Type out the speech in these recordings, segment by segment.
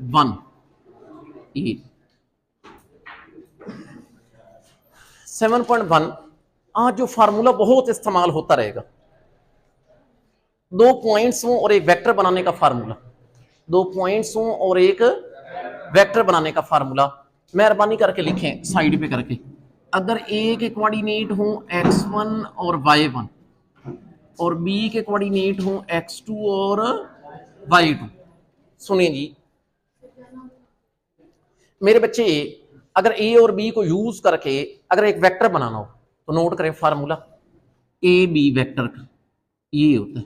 1 ये 7.1 आज जो फार्मूला बहुत इस्तेमाल होता रहेगा, दो पॉइंट्स हो और एक वेक्टर बनाने का फार्मूला, दो पॉइंट्स हो और एक वेक्टर बनाने का फार्मूला मेहरबानी करके लिखें साइड पे करके। अगर ए के कोऑर्डिनेट हो x1 और y1 और बी के कोऑर्डिनेट हो x2 और y2, सुनिए जी मेरे बच्चे, अगर ए और बी को यूज करके अगर एक वेक्टर बनाना हो तो नोट करें फार्मूला ए बी वेक्टर का ये होता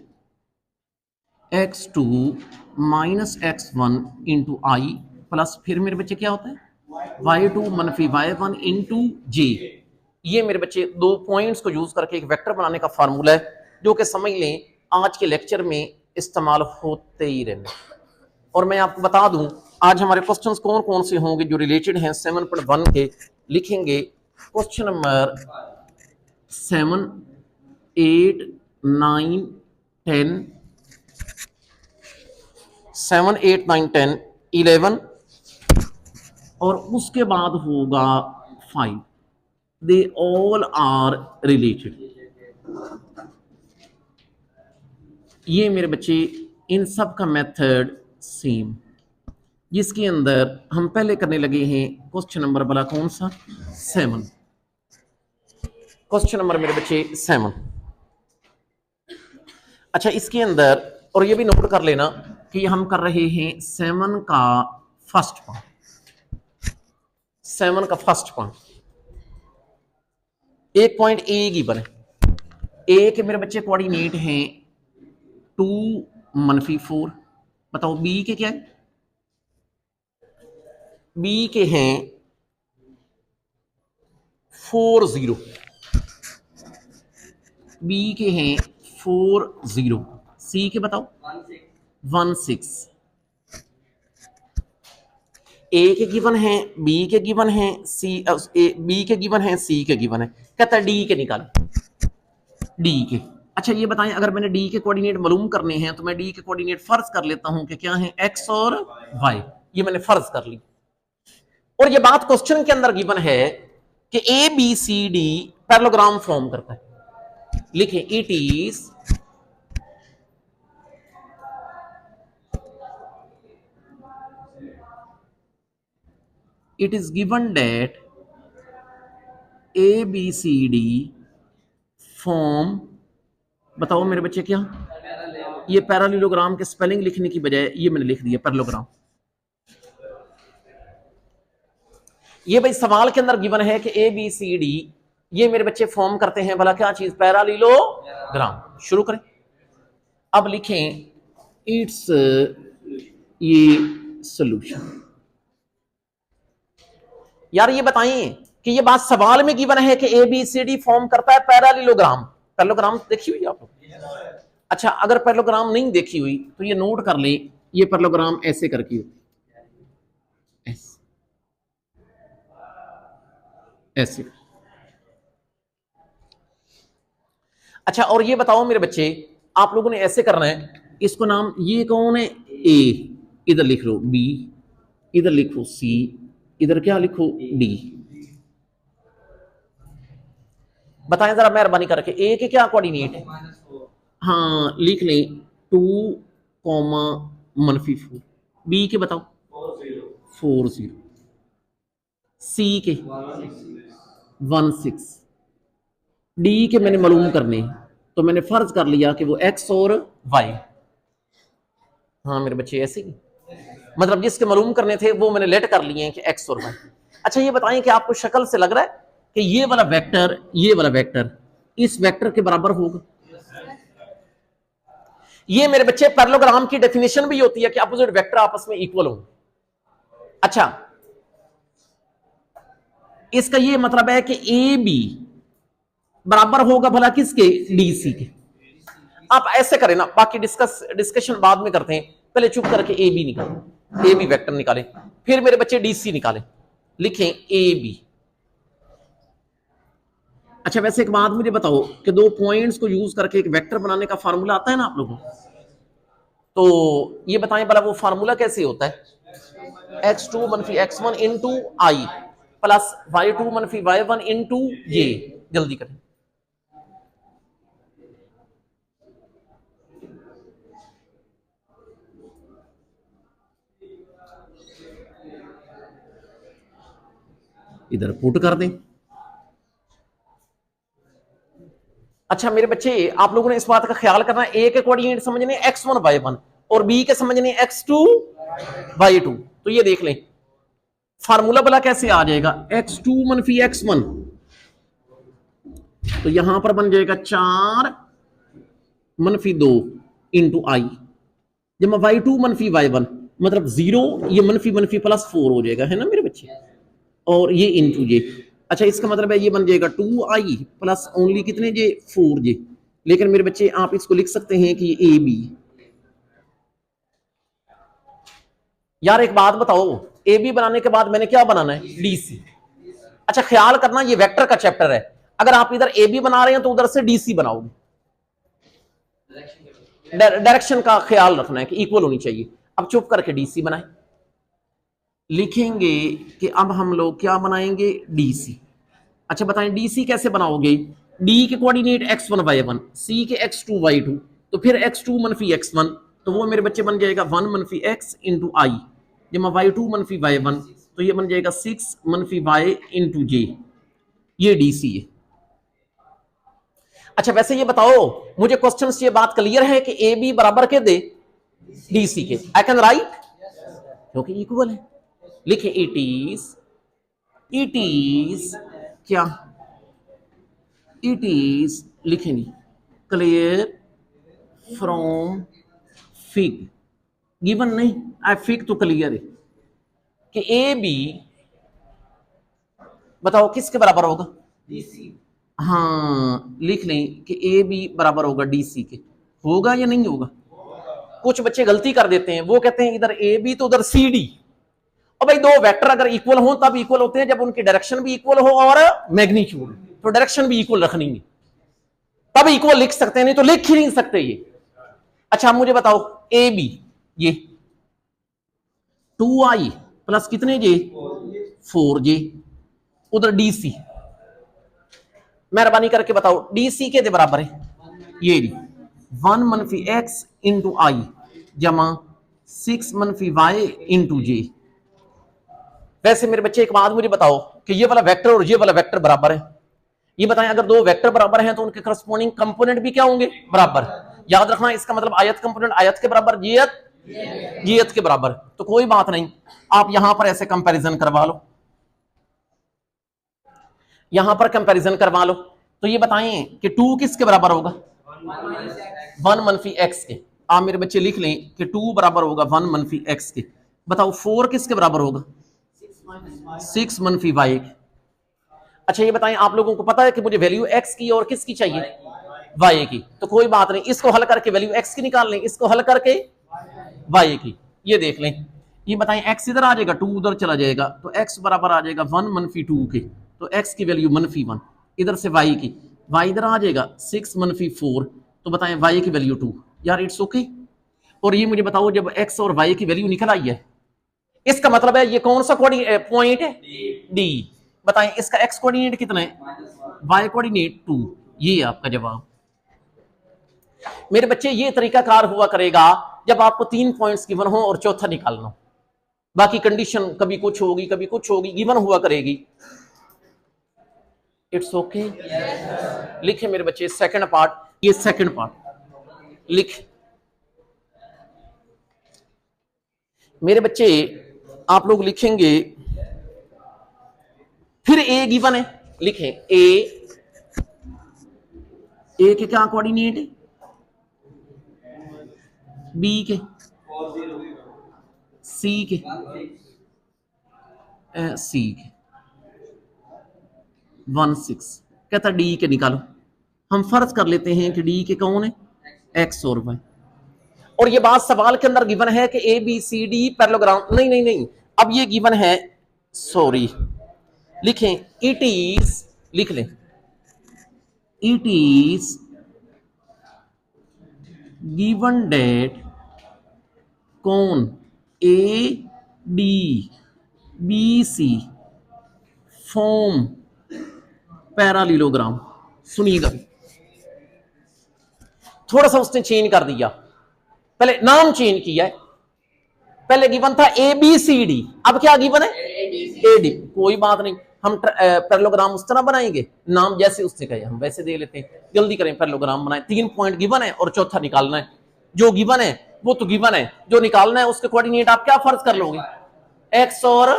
है x2 minus x1 into i plus फिर मेरे बच्चे क्या होता है y2 मनफी y1 इंटू जे। ये मेरे बच्चे दो पॉइंट्स को यूज करके एक वेक्टर बनाने का फार्मूला है जो कि समझ लें आज के लेक्चर में इस्तेमाल होते ही रहने। और मैं आपको बता दूं आज हमारे क्वेश्चंस कौन कौन से होंगे जो रिलेटेड हैं 7.1 के। लिखेंगे क्वेश्चन नंबर 7, 8, 9, 10, 7, 8, 9, 10, 11 और उसके बाद होगा 5। They all are related. ये मेरे बच्चे इन सब का मेथड सेम, जिसके अंदर हम पहले करने लगे हैं क्वेश्चन नंबर वाला कौन सा 7। क्वेश्चन नंबर मेरे बच्चे 7। अच्छा इसके अंदर और ये भी नोट कर लेना कि हम कर रहे हैं 7 का फर्स्ट पार्ट, 7 का फर्स्ट पार्ट। एक पॉइंट ए गिवन है, ए के मेरे बच्चे कोऑर्डिनेट हैं 2 मनफी 4। बताओ बी के क्या है, बी के हैं 4 0, बी के हैं 4 0, सी के बताओ 1 6। ए के गिवन है, बी के गिवन है, सी बी के गिवन है, सी के गिवन है, कहता है डी के निकालो, डी के। अच्छा ये बताएं अगर मैंने डी के कोऑर्डिनेट मालूम करने हैं तो मैं डी के कोऑर्डिनेट फर्ज कर लेता हूं कि क्या है एक्स और वाई, ये मैंने फर्ज कर ली। और ये बात क्वेश्चन के अंदर गिवन है कि A B C D parallelogram form करता है। लिखें it is given that A B C D form, बताओ मेरे बच्चे क्या, ये पैरेललोग्राम के स्पेलिंग लिखने की बजाय ये मैंने लिख दिया पैरेललोग्राम। ये भाई सवाल के अंदर गिवन है कि ए बी सी डी ये मेरे बच्चे फॉर्म करते हैं भला क्या चीज, पैरेललोग्राम। शुरू करें। अब लिखें इट्स ये सॉल्यूशन। यार ये बताइए कि ये बात सवाल में गिवन है कि A B C D form करता है पैरेललोग्राम। पैरेललोग्राम देखी हुई आप लोग? अच्छा अगर पैरेललोग्राम नहीं देखी हुई तो ये नोट कर लें, ये पैरेललोग्राम ऐसे करके होती है, ऐसे। अच्छा और ये बताओ मेरे बच्चे, आप लोगों ने ऐसे करना है, इसको नाम ये कौन है ए, इधर लिख लो बी, इधर लिखो सी, इधर क्या लिखो डी। बताएं जरा मेहरबानी करके ए के क्या कोऑर्डिनेट है, हाँ लिख लें 2, मनफी 4। बी के बताओ 4 0, सी के 1 6, डी के मैंने मालूम करने तो मैंने फर्ज कर लिया कि वो एक्स और वाई। हाँ मेरे बच्चे ऐसे ही, मतलब जिसके मालूम करने थे वो मैंने लेट कर लिए कि एक्स और वाई। अच्छा ये बताएं कि आपको शक्ल से लग रहा है कि ये वाला वेक्टर, ये वाला वेक्टर इस वेक्टर के बराबर होगा। ये मेरे बच्चे पैरेललोग्राम की डेफिनेशन भी होती है कि अपोजिट वेक्टर आपस में इक्वल होंगे। अच्छा इसका ये मतलब है कि ए बी बराबर होगा भला किसके, डी सी के। आप ऐसे करें ना, बाकी डिस्कशन बाद में करते हैं, पहले चुप करके ए बी निकालें, ए बी वेक्टर निकालें, फिर मेरे बच्चे डी सी निकालें। लिखें ए बी। अच्छा वैसे एक बात मुझे बताओ कि दो पॉइंट्स को यूज करके एक वेक्टर बनाने का फार्मूला आता है ना आप लोगों को, तो ये बताएं भला वो फार्मूला कैसे होता है। x2 मनफी x1 into i plus y2 मनफी y1 इंटू ये। जल्दी करें। इधर पुट कर दें। अच्छा मेरे बच्चे, आप लोगों ने इस बात का ख्याल करना है, ए के कोऑर्डिनेट समझने x1 y1 और बी के समझने x2 y2। तो ये देख लें फार्मूला भला कैसे आ जाएगा, x2 मनफी x1 तो यहां पर बन जाएगा 4 मनफी 2 इंटू आई, जब y2 मनफी y1 मतलब 0, ये मनफी मनफी प्लस 4 हो जाएगा, है ना मेरे बच्चे, और ये इंटू जे। अच्छा इसका मतलब है ये बन जाएगा 2i प्लस ओनली कितने जे 4j। लेकिन मेरे बच्चे आप इसको लिख सकते हैं कि ए बी। यार एक बात बताओ, ए बी बनाने के बाद मैंने क्या बनाना है, डीसी। अच्छा ख्याल करना ये वेक्टर का चैप्टर है, अगर आप इधर ए बी बना रहे हैं तो उधर से डीसी बनाओगे। डायरेक्शन का ख्याल रखना है कि इक्वल होनी चाहिए। अब चुप करके डीसी बनाए, लिखेंगे कि अब हम लोग क्या बनाएंगे, डीसी। अच्छा बताएं डीसी कैसे बनाओगे, डी के कोऑर्डिनेट x1 y1, सी के x2 y2, तो फिर x2 मनफी x1 तो वो मेरे बच्चे बन जाएगा 1 मनफी x इंटू आई, जब y2 मनफी y1 तो ये बन जाएगा 6 मनफी y इंटू जे। ये डीसी है। अच्छा वैसे ये बताओ मुझे क्वेश्चन से ये बात क्लियर है कि ए बी बराबर के दे डीसी के, आई कैन राइट क्योंकि इक्वल है। लिखे इट इज क्या, इट इज लिखेंगे क्लियर फ्रॉम फिग, गिवन नहीं आई फिग तो क्लियर है कि ए बी बताओ किसके बराबर होगा, डीसी। हाँ लिख लें कि ए बी बराबर होगा डीसी के, होगा या नहीं होगा। कुछ बच्चे गलती कर देते हैं, वो कहते हैं इधर ए बी तो उधर सी डी। और भाई दो वेक्टर अगर इक्वल हो तब इक्वल होते हैं जब उनकी डायरेक्शन भी इक्वल हो और मैग्नीट्यूड, तो डायरेक्शन भी इक्वल रखनी है तब इक्वल लिख सकते हैं, नहीं तो लिख ही नहीं सकते ये। अच्छा मुझे बताओ ए बी ये 2i प्लस कितने जे 4j, उधर डीसी मेहरबानी करके बताओ डीसी के दे बराबर है ये 1 मनफी x इंटू आई जमा 6 मनफी y इंटू जे। वैसे मेरे बच्चे एक बात मुझे बताओ कि ये वाला वेक्टर और ये वाला वेक्टर बराबर है, ये बताएं अगर दो वेक्टर बराबर हैं तो उनके करस्पॉन्डिंग कंपोनेंट भी क्या होंगे, बराबर। याद रखना इसका मतलब आयत कंपोनेंट आयत के बराबर, जीयत के बराबर। तो कोई बात नहीं, आप यहां पर ऐसे कंपैरिजन करवा लो, यहां पर कंपैरिजन करवा लो। तो ये बताएं कि 2 किसके बराबर होगा, 1 मनफी x के। आप मेरे बच्चे लिख लें कि 2 बराबर होगा 1 मनफी x के। बताओ 4 किसके बराबर होगा, 6 मनफी y के। अच्छा ये बताएं आप लोगों को पता है कि मुझे वैल्यू x की और किसकी चाहिए, y की। तो कोई बात नहीं, इसको हल करके वैल्यू x की निकाल लें, इसको हल करके y की। ये देख लें, ये बताएं x इधर आ जाएगा 2 उधर चला जाएगा तो x बराबर आ जाएगा 1 मनफी 2 के, तो x की वैल्यू मनफी 1, इधर से y की, y इधर आ जाएगा 6 मनफी 4, तो बताएं y की वैल्यू 2। यार इट्स ओके। और ये मुझे बताओ जब x और y की वैल्यू निकल आई है, इसका मतलब है ये कौन सा पॉइंट है, डी। बताएं इसका x कोऑर्डिनेट कितना है, y कोऑर्डिनेट 2। ये आपका जवाब। मेरे बच्चे ये तरीका कार हुआ करेगा जब आपको 3 पॉइंट्स गिवन हो और चौथा निकालना हो, बाकी कंडीशन कभी कुछ होगी कभी कुछ होगी, गिवन हुआ करेगी। It's okay. लिखे मेरे बच्चे सेकंड पार्ट, ये सेकंड पार्ट लिख मेरे बच्चे। आप लोग लिखेंगे फिर ए गिवन है, लिखें ए के क्या कोऑर्डिनेट है, बी के, सी के, सी के 1 6। कहता डी के निकालो, हम फर्ज कर लेते हैं कि डी के कौन है, एक्स और वाई। और ये बात सवाल के अंदर गिवन है कि A B C D parallelogram, नहीं नहीं नहीं, अब ये गिवन है, सॉरी लिखें इट इज, लिख लें इट इज गिवन डेट कौन, A D B C form parallelogram. सुनिएगा, थोड़ा सा उसने चेंज कर दिया, पहले नाम चेंज किया है। पहले गिवन था ए बी सी डी, अब क्या गिवन है ए डी। कोई बात नहीं, हम पैरेललोग्राम उस तरह बनाएंगे, नाम जैसे उसने कहे हम वैसे दे लेते हैं। जल्दी करें, पैरेललोग्राम बनाए। 3 पॉइंट गिवन है और चौथा निकालना है। जो गिवन है वो तो गिवन है, जो निकालना है उसके कोऑर्डिनेट आप क्या फर्ज कर लोगे, एक्स और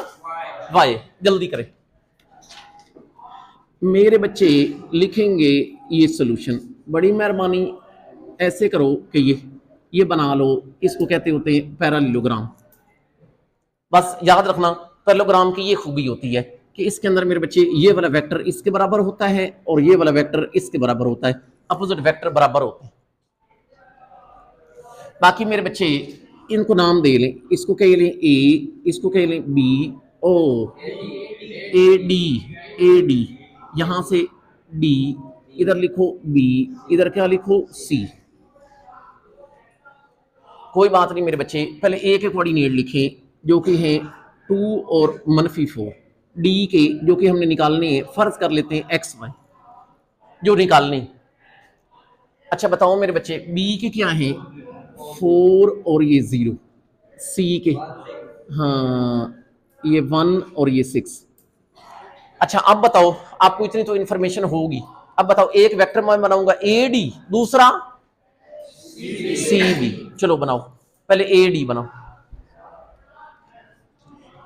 वाई। जल्दी करें मेरे बच्चे, लिखेंगे ये सोल्यूशन। बड़ी मेहरबानी ऐसे करो कि ये बना लो, इसको कहते होते हैं पैरालीलोग्राम। बस याद रखना पैरेललोग्राम की ये खूबी होती है कि इसके अंदर मेरे बच्चे ये वाला वेक्टर इसके बराबर होता है और ये वाला वेक्टर इसके बराबर होता है, अपोजिट वेक्टर बराबर होते हैं। बाकी मेरे बच्चे इनको नाम दे लें, इसको कह लें ए, इसको कह लें बी, ओ ए डी, यहां से डी, इधर लिखो बी, इधर क्या लिखो सी। कोई बात नहीं मेरे बच्चे, पहले ए के कोऑर्डिनेट लिखें जो कि हैं 2 और -4। डी के जो कि हमने निकालने हैं, फर्ज कर लेते हैं एक्स वाई जो निकालने। अच्छा बताओ मेरे बच्चे, बी के क्या है 4 और ये 0, सी के हाँ ये 1 और ये 6। अच्छा अब बताओ, आपको इतनी तो इंफॉर्मेशन होगी। अब बताओ, एक वेक्टर मैं बनाऊंगा ए डी, दूसरा सी बी। चलो बनाओ, पहले ए डी बनाओ।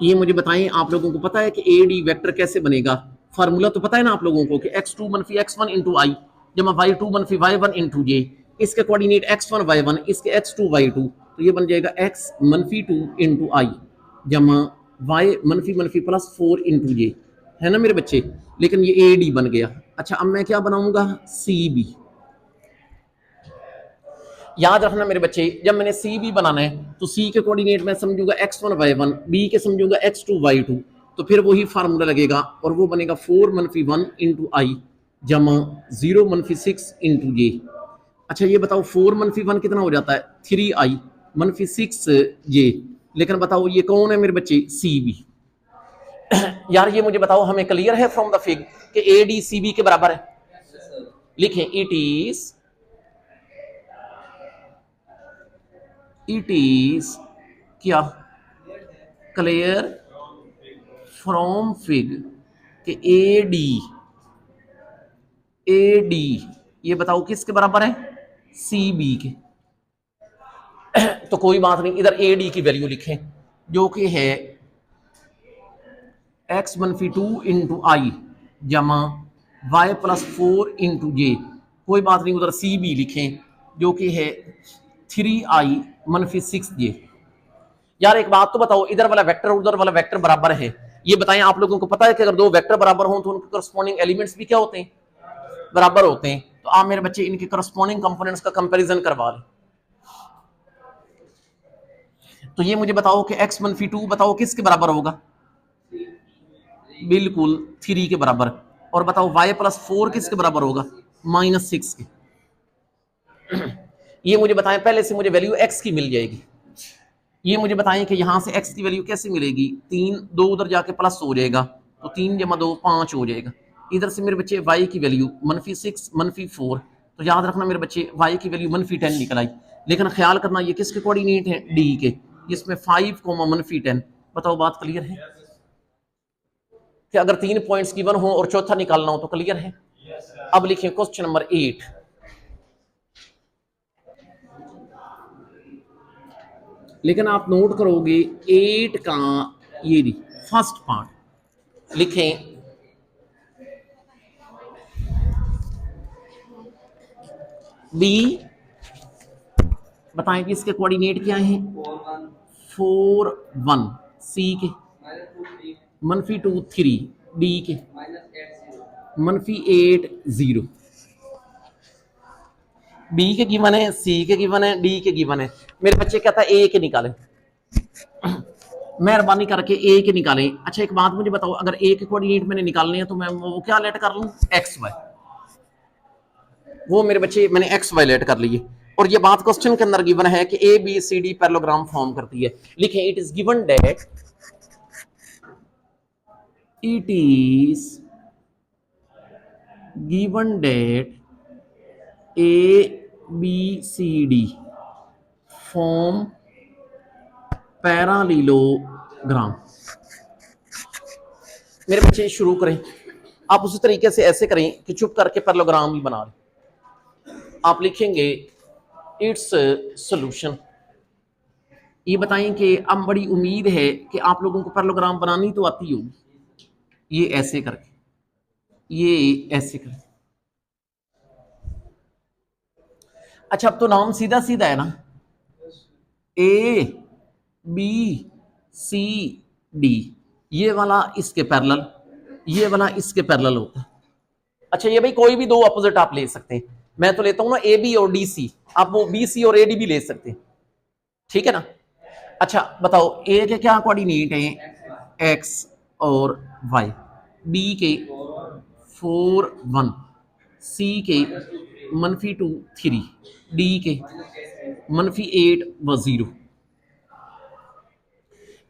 ये मुझे बताएं, आप लोगों को पता है कि ए डी वेक्टर कैसे बनेगा? फार्मूला तो पता है ना आप लोगों को कि x2 - x1 इंटू आई जमा y2 - y1 इंटू जे। इसके कोऑर्डिनेट x1 y1, इसके x2 y2, तो ये बन जाएगा x - 2 इंटू आई जमा y - प्लस 4 इंटू जे, है ना मेरे बच्चे। लेकिन ये ए डी बन गया। अच्छा अब मैं क्या बनाऊंगा, सी बी। याद रखना मेरे बच्चे, जब मैंने सी बी बनाना है तो सी के कोऑर्डिनेट मैं समझूंगा x1 y1, बी के समझूंगा x2 y2, तो फिर वही फार्मूला लगेगा और वो बनेगा 4 - 1 इंटू आई जमा 0 - 6 इंटू जे। अच्छा ये बताओ 4 - 1 कितना हो जाता है, 3 आई - 6 जे। लेकिन बताओ ये कौन है मेरे बच्चे, सी बी। यार ये मुझे बताओ, हमें क्लियर है फ्रॉम द फिग कि ए डी सी बी के बराबर है? लिखें इट इज क्या क्लियर फ्रॉम फिग कि ए डी ये बताओ किसके बराबर है, सी बी के। तो कोई बात नहीं, इधर ए डी की वैल्यू लिखें जो कि है x - 2 इंटू आई जमा y + 4 इंटू जे। कोई बात नहीं, उधर सी बी लिखें जो कि है 3i - 6 जे। यार एक बात तो बताओ, इधर वाला वेक्टर उधर वाला वेक्टर बराबर है, ये बताएं आप लोगों को पता है कि अगर दो वेक्टर बराबर हों तो उनके करस्पॉन्डिंग एलिमेंट्स भी क्या होते हैं, बराबर होते हैं। तो आप मेरे बच्चे इनके करस्पॉन्डिंग कंपोनेंट्स का कंपैरिजन करवा लें। तो ये मुझे बताओ कि x - 2 बताओ किसके बराबर होगा, बिल्कुल 3 के बराबर। और बताओ y + 4 किसके बराबर होगा, -6 के। ये मुझे बताएं, पहले से मुझे वैल्यू x की मिल जाएगी। ये मुझे बताएं कि यहां से x की वैल्यू कैसे मिलेगी, 3 2 उधर जाके प्लस हो जाएगा तो 3 × 2 5 हो जाएगा। इधर से मेरे बच्चे y की वैल्यू -6 -4, तो याद रखना मेरे बच्चे y की वैल्यू -10 निकल आई। लेकिन ख्याल करना ये किसके कोऑर्डिनेट हैं, d के, जिसमें 5 -10। बताओ बात क्लियर है कि अगर 3 पॉइंट्स गिवन हो और चौथा निकालना हो तो क्लियर है। अब लिखें क्वेश्चन नंबर 8। लेकिन आप नोट करोगे 8 का ये फर्स्ट पार्ट लिखें, बी बताएं कि इसके कोऑर्डिनेट क्या हैं, 4 1, सी के -2 3, डी के -8 0। बी के गिवन है, सी के गिवन है, डी के गिवन है। मेरे बच्चे कहता है ए के निकालें, मेहरबानी करके ए के निकालें। अच्छा एक बात मुझे बताओ, अगर ए के कोऑर्डिनेट मैंने निकालने हैं तो मैं वो क्या लेट कर लूं, एक्स वाई। वो मेरे बच्चे मैंने एक्स वाई लेट कर लिए। और ये बात क्वेश्चन के अंदर गिवन है कि A B C D parallelogram form करती है। लिखें it is given that it is given that a b c d form parallelogram। मेरे बच्चे शुरू करें। आप उसी तरीके से ऐसे करें कि चुप करके पैरेललोग्राम ही बना लें। आप लिखेंगे इट्स सॉल्यूशन। ये बताएं कि अब बड़ी उम्मीद है कि आप लोगों को पैरेललोग्राम बनानी तो आती होगी। ये ऐसे करके, ये ऐसे करके। अच्छा, अब तो नाम सीधा सीधा है ना, ए बी सी डी, ये वाला इसके पैरेलल, ये वाला इसके पैरेलल होता है। अच्छा, ये भाई कोई भी दो अपोजिट आप ले सकते हैं। मैं तो लेता हूं ना ए बी और डी सी, आप वो बी सी और ए डी भी ले सकते हैं, ठीक है ना। अच्छा बताओ, ए के क्या कोऑर्डिनेट हैं, एक्स और वाई, बी के 4 1, सी के -2 3, डी के -8 व 0।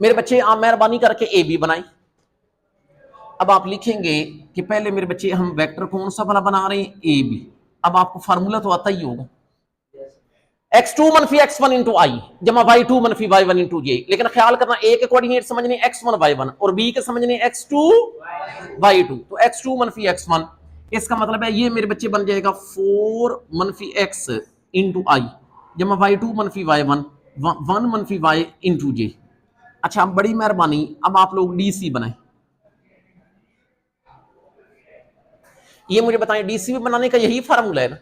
मेरे बच्चे आप मेहरबानी करके ए बी बनाएं। अब आप लिखेंगे कि पहले मेरे बच्चे हम वेक्टर कौन सा वाला बना रहे हैं, ए बी। अब आपको फार्मूला तो आता ही होगा, x2 मनफी x1 इंटू आई जमा y2 मनफी y1 इंटू जे। लेकिन ख्याल करना, ए के कोऑर्डिनेट समझने x1 y1 और बी के समझने x2 y2। तो x2 मनफी x1, इसका मतलब है ये मेरे बच्चे बन जाएगा 4 मनफी x इंटू आई जमा y2 मनफी y1 1 मनफी y इंटू जे। अच्छा, बड़ी मेहरबानी, अब आप लोग डीसी बनाएं। ये मुझे बताएं, डीसी भी बनाने का यही फार्मूला है ना।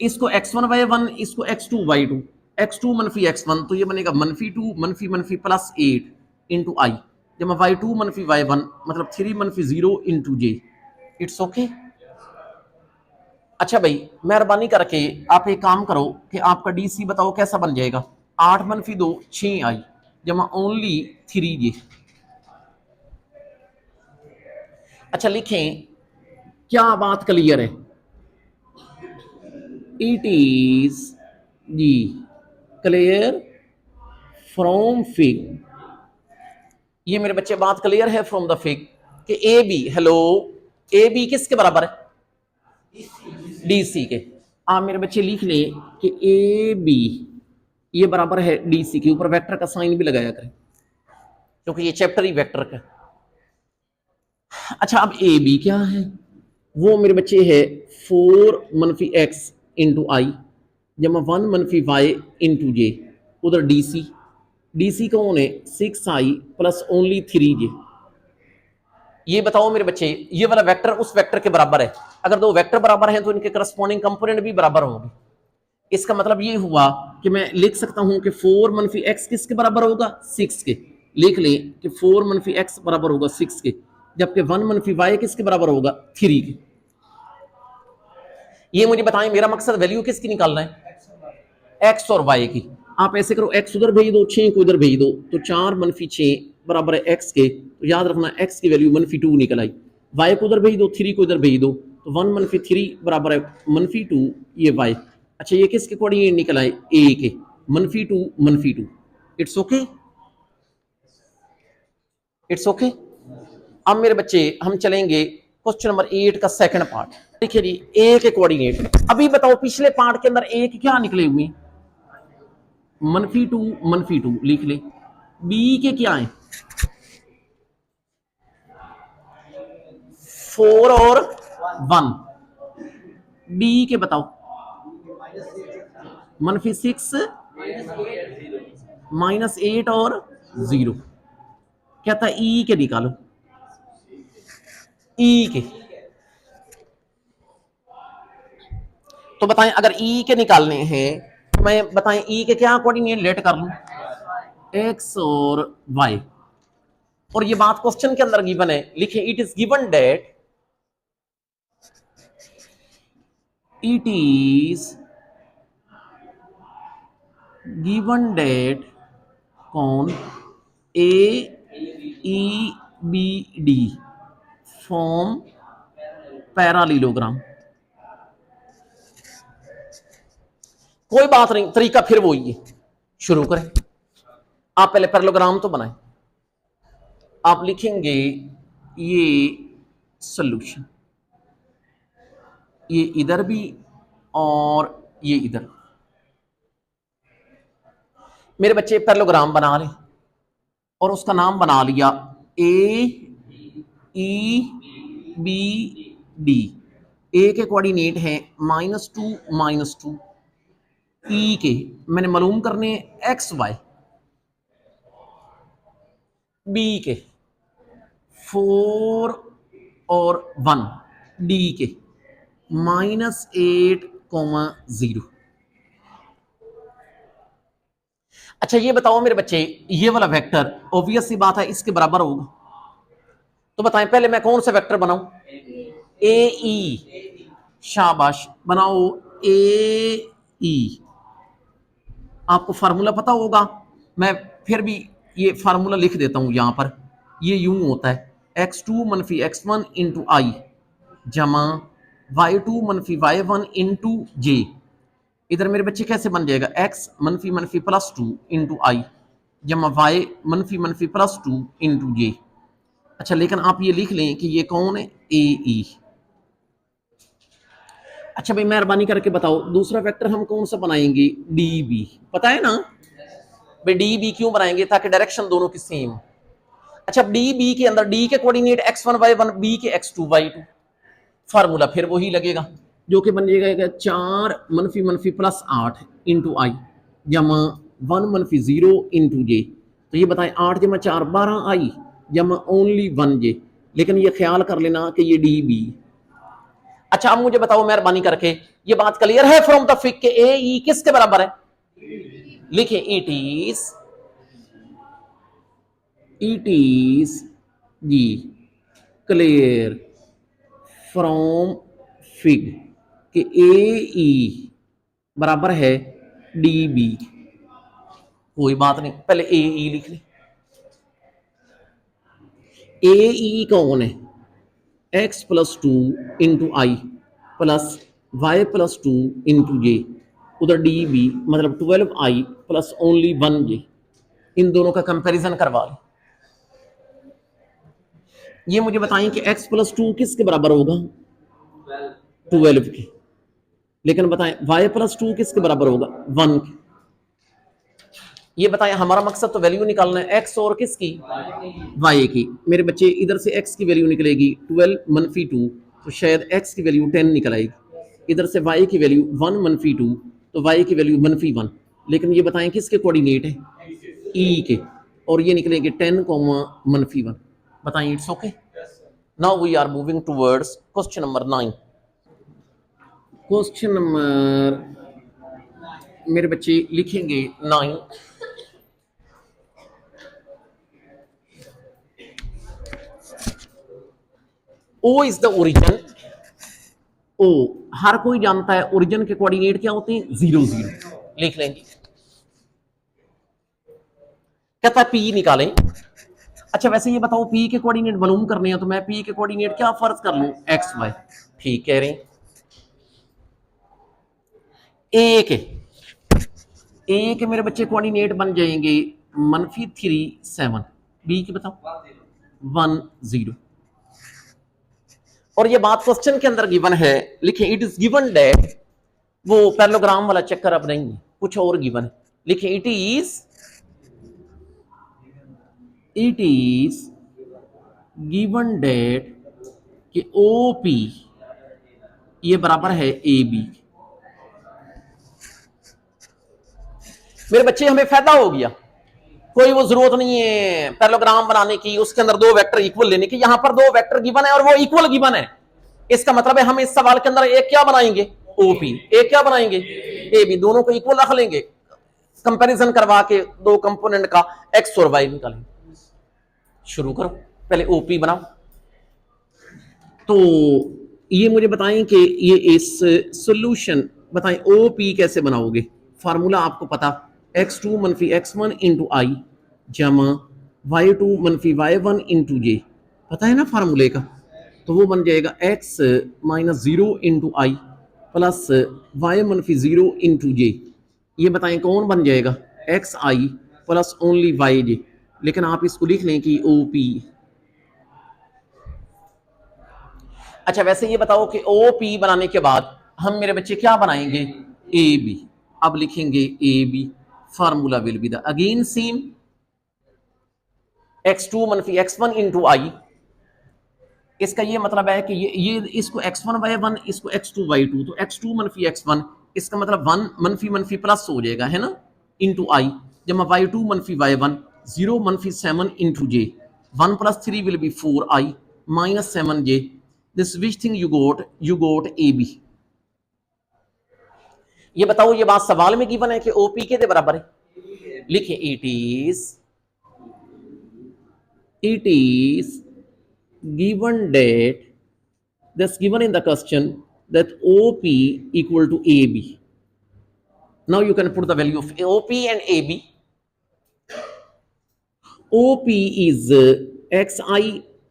इसको x1 y1, इसको x2 y2, x2 मनफी x1, तो ये बनेगा -2 मनफी मनफी +8 इंटू आई जब y2 मनफी y1 मतलब 3 मनफी 0 इंटू जे। It's okay. अच्छा भाई, मेहरबानी करके आप एक काम करो कि आपका डीसी बताओ कैसा बन जाएगा। 8 मनफी 2 6 आई जमा ओनली 3 जे। अच्छा लिखें, क्या बात क्लियर है? इट इज जी क्लियर फ्रॉम फिग। ये मेरे बच्चे बात क्लियर है फ्रॉम द फिग कि A B, hello, A B किसके बराबर है, डी सी के। आप मेरे बच्चे लिख लें कि ए बी ये बराबर है डी सी के। ऊपर वेक्टर का साइन भी लगाया करें क्योंकि ये चैप्टर ही वेक्टर का। अच्छा, अब ए बी क्या है, वो मेरे बच्चे है 4 मनफी एक्स इंटू आई जमा 1 मनफी वाई इंटू जे। उधर डीसी, डीसी कौन है, 6 आई प्लस ओनली 3 जे। ये बताओ मेरे बच्चे, ये वाला वेक्टर उस वेक्टर के बराबर है। अगर दो वेक्टर बराबर हैं तो इनके करस्पॉन्डिंग कंपोनेंट भी बराबर होंगे। इसका मतलब ये हुआ कि मैं लिख सकता हूं कि 4 मनफी एक्स किसके बराबर होगा, 6 के। लिख लें कि 4 मनफी एक्स बराबर होगा 6 के, जबकि 1 मनफी वाई किसके बराबर होगा, 3 के। ये मुझे बताएं, मेरा मकसद वैल्यू किसकी निकालना है, एक्स और वाई की। आप ऐसे करो, एक्स उधर भेज दो, 6 को इधर भेज दो, तो 4 मनफी 6 बराबर है एक्स के। तो याद रखना एक्स की वैल्यू -2 निकल आई। वाई को उधर भेज दो, 3 को इधर भेज दो, तो 1 मनफी 3 बराबर है -2, ये वाई। अच्छा, ये किसके कोऑर्डिनेट निकल आए, ए के, -2 इट्स ओके, इट्स ओके। अब मेरे बच्चे हम चलेंगे क्वेश्चन नंबर 8 का सेकंड पार्ट। देखिए जी, ए के कोऑर्डिनेट। अभी बताओ पिछले पार्ट के अंदर ए के क्या निकले हुए, -2 लिख ले। बी के क्या है, 4 और 1। डी के बताओ, -6 -8 और 0। कहता ई के निकालो, ई के। तो बताएं, अगर ई के निकालने हैं तो मैं बताएं ई के क्या कोऑर्डिनेट लेट कर लूं, एक्स और वाई। और ये बात क्वेश्चन के अंदर गिवन है, लिखे it is given that, it is given that कौन, A E B D form parallelogram. कोई बात नहीं, तरीका फिर वही है। शुरू करें, आप पहले पैरेललोग्राम तो बनाएं। आप लिखेंगे ये सॉल्यूशन, ये इधर भी और ये इधर। मेरे बच्चे पैरेललोग्राम बना लें और उसका नाम बना लिया ए ई बी डी। ए के कोऑर्डिनेट है -2 ई के मैंने मालूम करने एक्स वाई, बी के 4 और 1, डी के -8,0। अच्छा ये बताओ मेरे बच्चे, ये वाला वेक्टर ऑब्वियस सी बात है इसके बराबर होगा, तो बताएं पहले मैं कौन सा वेक्टर बनाऊं? ए ई, शाबाश बनाओ ए ई। आपको फार्मूला पता होगा, मैं फिर भी ये फार्मूला लिख देता हूं यहां पर। ये यूं होता है x2 मनफी x1 इंटू आई जमा y2 मनफी y1 इंटू जे। इधर मेरे बच्चे कैसे बन जाएगा? x मनफी मनफी +2 इंटू आई जमा y मनफी मनफी +2 इंटू जे। अच्छा लेकिन आप ये लिख लें कि ये कौन है? ए ई। अच्छा भाई मेहरबानी करके बताओ दूसरा वेक्टर हम कौन सा बनाएंगे? D B. पता है ना भाई डी बी क्यों बनाएंगे? ताकि डायरेक्शन दोनों की सेम। अच्छा डी बी के अंदर डी के कोऑर्डिनेट x1 y1, बी के x2 y2, फार्मूला फिर वही लगेगा जो कि बन जाएगा 4 मनफी मनफी +8 इंटू आई जमा 1 मनफी 0 इंटू जे। तो ये बताएं 8 जमा 4 12 आई जमा ओनली 1 जे। लेकिन ये ख्याल कर लेना कि ये डी बी। अच्छा अब मुझे बताओ मेहरबानी करके, ये बात क्लियर है फ्रॉम द फिक के ए ई किसके बराबर है? लिखिए इट इज जी क्लियर फ्रॉम फिग कि ए ई बराबर है डी बी। कोई बात नहीं, पहले ए ई लिख ले। ए ई कौन है? x +2 into i plus y +2 into जे। उधर डी बी मतलब 12i प्लस ओनली 1j। इन दोनों का कंपैरिजन करवा लें। ये मुझे बताएं कि x +2 किसके बराबर होगा? 12 के। लेकिन बताएं y +2 किसके बराबर होगा? 1 के। ये बताएं हमारा मकसद तो वैल्यू निकालना है x और किसकी? y की। मेरे बच्चे इधर से x की वैल्यू निकलेगी 12 मनफी 2, तो शायद x की वैल्यू 10 निकल आएगी। इधर से y की वैल्यू 1 मनफी 2, तो y की वैल्यू मनफी 1। लेकिन ये बताएं किसके कोऑर्डिनेट है? e के, और ये निकलेंगे 10 मनफी 1। बताएं it's okay. Now we are moving towards question number 9। Question number मेरे बच्चे लिखेंगे 9। O is the origin. O हर कोई जानता है ओरिजिन के कोऑर्डिनेट क्या होते हैं? 0 0। लिख लेंगे। कहता है P निकालें। अच्छा वैसे ये बताओ P के कोऑर्डिनेट मालूम करने हैं, तो मैं P के कोऑर्डिनेट क्या फर्ज कर लूं? X Y. ठीक कह रहे हैं। ए के मेरे बच्चे कोऑर्डिनेट बन जाएंगे -3 7। बी के बताओ 1 0। और ये बात क्वेश्चन के अंदर गिवन है, लिखिए इट इज गिवन दैट। वो पैरेललोग्राम वाला चक्कर अब नहीं है, कुछ और गिवन है। लिखिए इट इज गिवन दैट कि OP ये बराबर है AB। मेरे बच्चे हमें फायदा हो गया, कोई वो जरूरत नहीं है पैरेललोग्राम बनाने की, उसके अंदर दो वेक्टर इक्वल लेने की। यहां पर दो वेक्टर गिवन है और वो इक्वल गिवन है। इसका मतलब है हम इस सवाल के अंदर एक क्या बनाएंगे? OP। एक क्या बनाएंगे? AB। दोनों को इक्वल रख लेंगे, कंपैरिजन करवा के दो कंपोनेंट का x और y निकालेंगे। शुरू करो, पहले OP बनाओ। तो ये मुझे बताएं कि ये इस सॉल्यूशन बताएं OP कैसे बनाओगे? फार्मूला आपको पता, x2 मनफी x1 इंटू आई जमा y2 मनफी y1 इंटू जे। पता है ना फार्मूले का? तो वो बन जाएगा x -0 into i plus y मनफी 0 इंटू जे। ये बताएं कौन बन जाएगा? xi plus only yj। लेकिन आप इसको लिख लें कि OP अच्छा वैसे ये बताओ कि ओ पी बनाने के बाद हम मेरे बच्चे क्या बनाएंगे, ए बी। अब लिखेंगे A B, formula will be the again same, x2 मनफी x1 इंटू आई। इसका ये मतलब है कि ये इसको x1 y1, इसको x2 y2, तो x2 मनफी x1, इसका मतलब 1 मनफी मनफी प्लस हो जाएगा, है ना, इंटू आई, जब y2 मनफी y1, 0 मनफी 7 into J, 1 plus 3 will be 4i minus 7j, this which thing you got A B. ये बताओ, ये बात सवाल में गिवन है कि ओपी के बराबर है, लिखे it is given that that's given in the question that OP equal to AB. Now you can put the value of OP and AB. OP is xi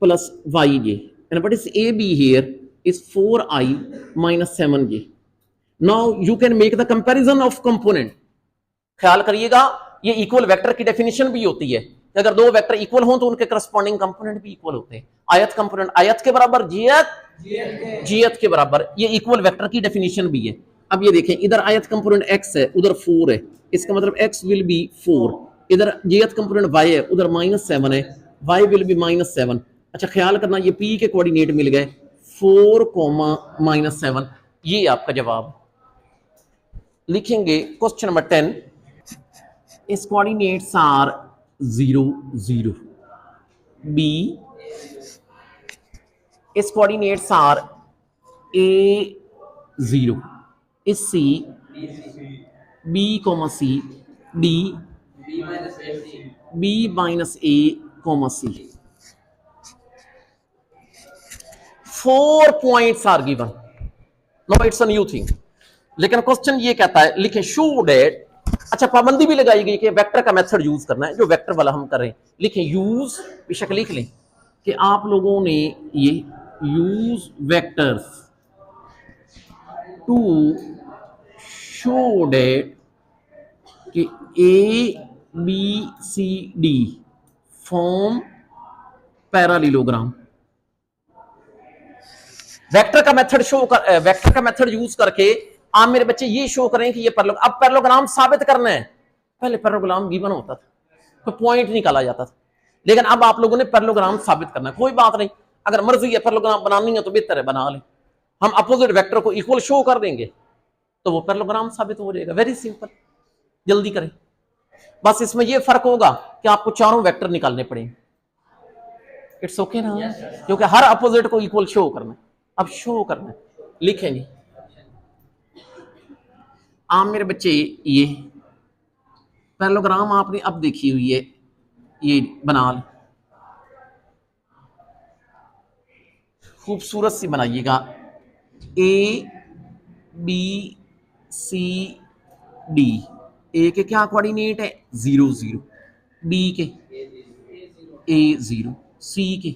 plus yj, and what is AB here is 4i minus 7j. Now you can make the comparison of component. ख्याल करिएगा, ये equal vector की definition भी होती है कि अगर दो वेक्टर इक्वल हों तो उनके करस्पॉन्डिंग कंपोनेंट भी इक्वल होते हैं। आयत कंपोनेंट आयत के बराबर, जीयत के बराबर, ये इक्वल वेक्टर की डेफिनेशन भी है। अब ये देखें, इधर आयत कंपोनेंट x है, उधर 4 है, इसका मतलब x विल बी 4, इधर जीयत कंपोनेंट y है, उधर -7 है, y विल बी -7। अच्छा ख्याल करना, ये p के कोऑर्डिनेट मिल गए 4, -7, ये आपका जवाब। लिखेंगे question number 10, its coordinates are 0, 0. B, its coordinates are A, 0. Is C, B, C, D, B minus A, C. 4 points are given. Now it's a new thing. लेकिन क्वेश्चन ये कहता है, लिखें शो डेट। अच्छा पाबंदी भी लगाई गई कि वेक्टर का मेथड यूज करना है, जो वेक्टर वाला हम कर रहे हैं, लिखें यूज, बेशक लिख लें कि आप लोगों ने ये use vectors to show that कि A B C D form parallelogram. Vector का मेथड वेक्टर का मेथड यूज करके आप मेरे बच्चे ये शो करें कि ये अब पैरेललोग्राम साबित करना है। पहले पैरेललोग्राम गिवन होता था, तो पॉइंट निकाला जाता था, लेकिन अब आप लोगों ने पैरेललोग्राम साबित करना है। कोई बात नहीं, अगर मर्जी है पैरेललोग्राम बनानी है तो बेहतर है बना लें, हम अपोजिट वेक्टर को इक्वल शो कर देंगे तो वो पैरेललोग्राम साबित हो जाएगा। वेरी सिंपल, जल्दी करें। बस इसमें ये फर्क होगा कि आपको चारों वेक्टर निकालने पड़ेंगे। इट्स ओके ना, क्योंकि हर अपोजिट को इक्वल शो करना है। अब शो करना है, लिखेंगे आप मेरे बच्चे, ये पैरेललोग्राम आपने अब देखी हुई है, ये बना लें, खूबसूरत सी बनाइएगा। ए बी सी डी, ए के क्या कोऑर्डिनेट है 0, 0, बी के A 0, सी के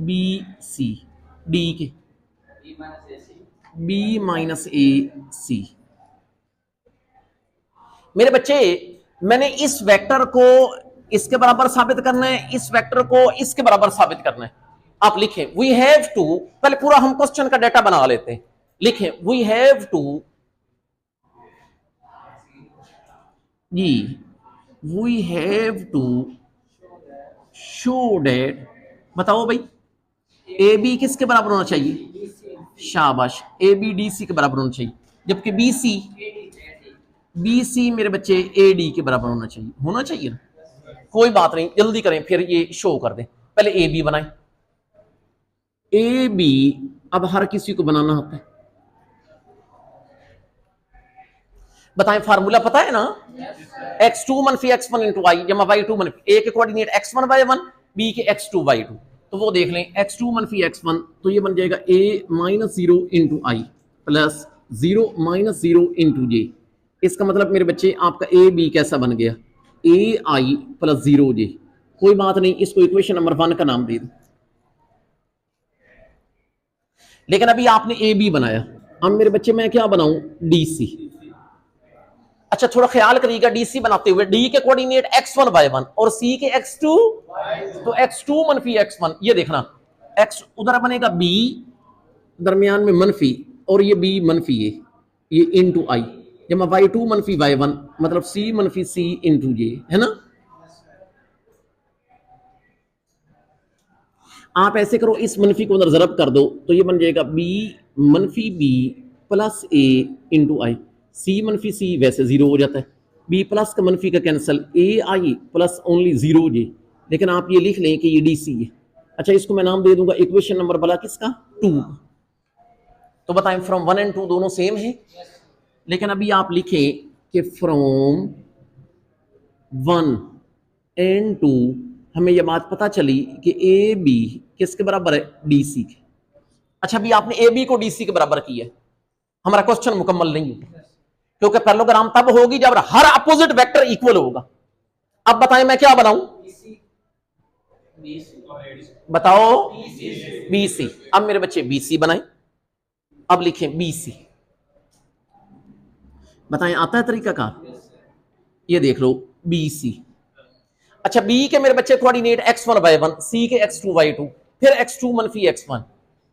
बी सी, डी के B माइनस ए सी। मेरे बच्चे, मैंने इस वेक्टर को इसके बराबर साबित करना है, इस वेक्टर को इसके बराबर साबित करना है। आप लिखें वी हैव टू, पहले पूरा हम क्वेश्चन का डाटा बना लेते हैं। लिखें वी हैव टू, जी we have to show that, बताओ भाई ए बी किसके बराबर होना चाहिए, शाबाश, ए बी डी सी के बराबर होना चाहिए, जबकि बी सी मेरे बच्चे ए डी के बराबर होना चाहिए ना। कोई बात नहीं, जल्दी करें, फिर ये शो कर दें। पहले ए बी बनाएं, ए बी अब हर किसी को बनाना होता है। बताएं, फार्मूला पता है ना, x2 मनफी x1 इंटू आई जमा y2 मनफी, ए के कोऑर्डिनेट x1 y1, बी के x2 y2, तो वो देख लें x2 मनफी x1, तो ये बन जाएगा a -0 into i plus 0 -0 into j. इसका मतलब मेरे बच्चे आपका ए बी कैसा बन गया, ए आई प्लस 0 जे। कोई बात नहीं, इसको इक्वेशन नंबर 1 का नाम दे दो। लेकिन अभी आपने ए बी बनाया, अब मेरे बच्चे मैं क्या बनाऊं, डी सी। अच्छा थोड़ा ख्याल करिएगा, डीसी बनाते हुए डी के कोऑर्डिनेट x1 y1 और सी के x2, तो x2 मनफी x1, ये देखना x उधर बनेगा b दरमियान में मनफी, और ये बी मनफी ये इनटू आई, जब y2 मनफी y1 मतलब c मनफी c इंटू जे, है ना। आप ऐसे करो, इस मनफी को उधर जरब कर दो तो ये बन जाएगा b मनफी b plus a into i. c मनफी c वैसे जीरो हो जाता है, b प्लस का मनफी का cancel, a i plus only zero j, लेकिन आप ये लिख लें कि ये डी सी है। अच्छा, इसको मैं नाम दे दूंगा इक्वेशन नंबर भला किसका, 2। तो बताएं फ्रॉम 1 एंड 2 दोनों सेम है, लेकिन अभी आप लिखें कि फ्रॉम 1 एंड 2 हमें यह बात पता चली कि ए बी किसके बराबर है, डी सी के। अच्छा, अभी आपने ए बी को डी सी के बराबर किया है, हमारा क्वेश्चन मुकम्मल नहीं होगा, क्योंकि पैरेललोग्राम तब होगी जब हर अपोजिट वेक्टर इक्वल होगा। अब बताएं मैं क्या बनाऊं, बताओ बी सी। अब मेरे बच्चे बी सी बनाएं, अब लिखें बी सी, बताएं आता है तरीका का, ये देख लो बी सी। अच्छा, बी के मेरे बच्चे कोऑर्डिनेट x1 y1, सी के x2 y2, फिर x2 मनफी x1,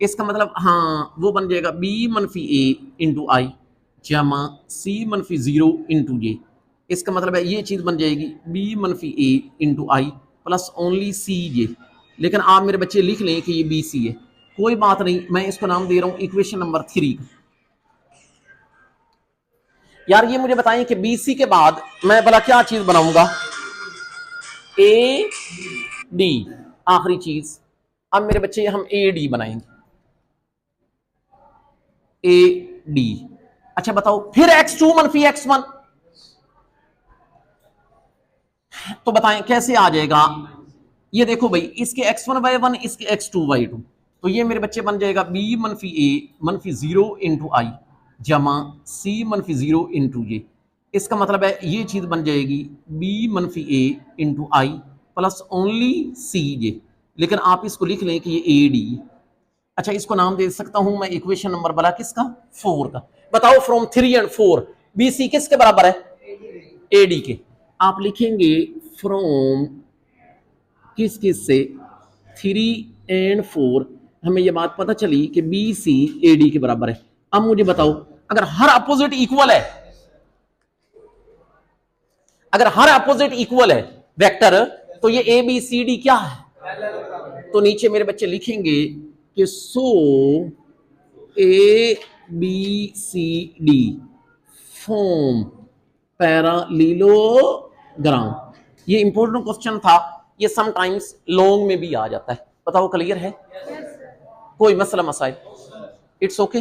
इसका मतलब हाँ वो बन जाएगा b मनफी a इंटू आई जमा c मनफी 0 इंटू जे। इसका मतलब है ये चीज बन जाएगी b मनफी a into i plus only c j. लेकिन आप मेरे बच्चे लिख लें कि ये बी सी है, कोई बात नहीं, मैं इसको नाम दे रहा हूं इक्वेशन नंबर 3। यार ये मुझे बताएं कि बी सी के बाद मैं भला क्या चीज बनाऊंगा, ए डी आखिरी चीज। अब मेरे बच्चे हम ए डी बनाएंगे, ए डी। अच्छा बताओ फिर x2 मनफी x1, तो बताएं कैसे आ जाएगा। ये देखो भाई, इसके x1 y1 इसके x2 y2, तो ये मेरे बच्चे बन जाएगा b मनफी a मनफी 0 इंटू आई जमा c मनफी 0 इंटू जे। इसका मतलब है ये चीज बन जाएगी b मनफी a into i plus only c j, लेकिन आप इसको लिख लें कि ये ए डी। अच्छा, इसको नाम दे सकता हूं मैं इक्वेशन नंबर वाला किसका, 4 का। बताओ फ्रॉम 3 एंड 4 बी सी किसके बराबर है, ए डी के। आप लिखेंगे फ्रॉम किस किस से, 3 एंड 4 हमें यह बात पता चली कि बी सी ए डी के बराबर है। अब मुझे बताओ, अगर हर अपोजिट इक्वल है, अगर हर अपोजिट इक्वल है वेक्टर, तो ये ए बी सी डी क्या है। तो नीचे मेरे बच्चे लिखेंगे कि so A B C D form parallelogram. ये इंपॉर्टेंट क्वेश्चन था, ये समटाइम्स लॉन्ग में भी आ जाता है। बताओ क्लियर है, कोई मसला मसाइल, इट्स ओके।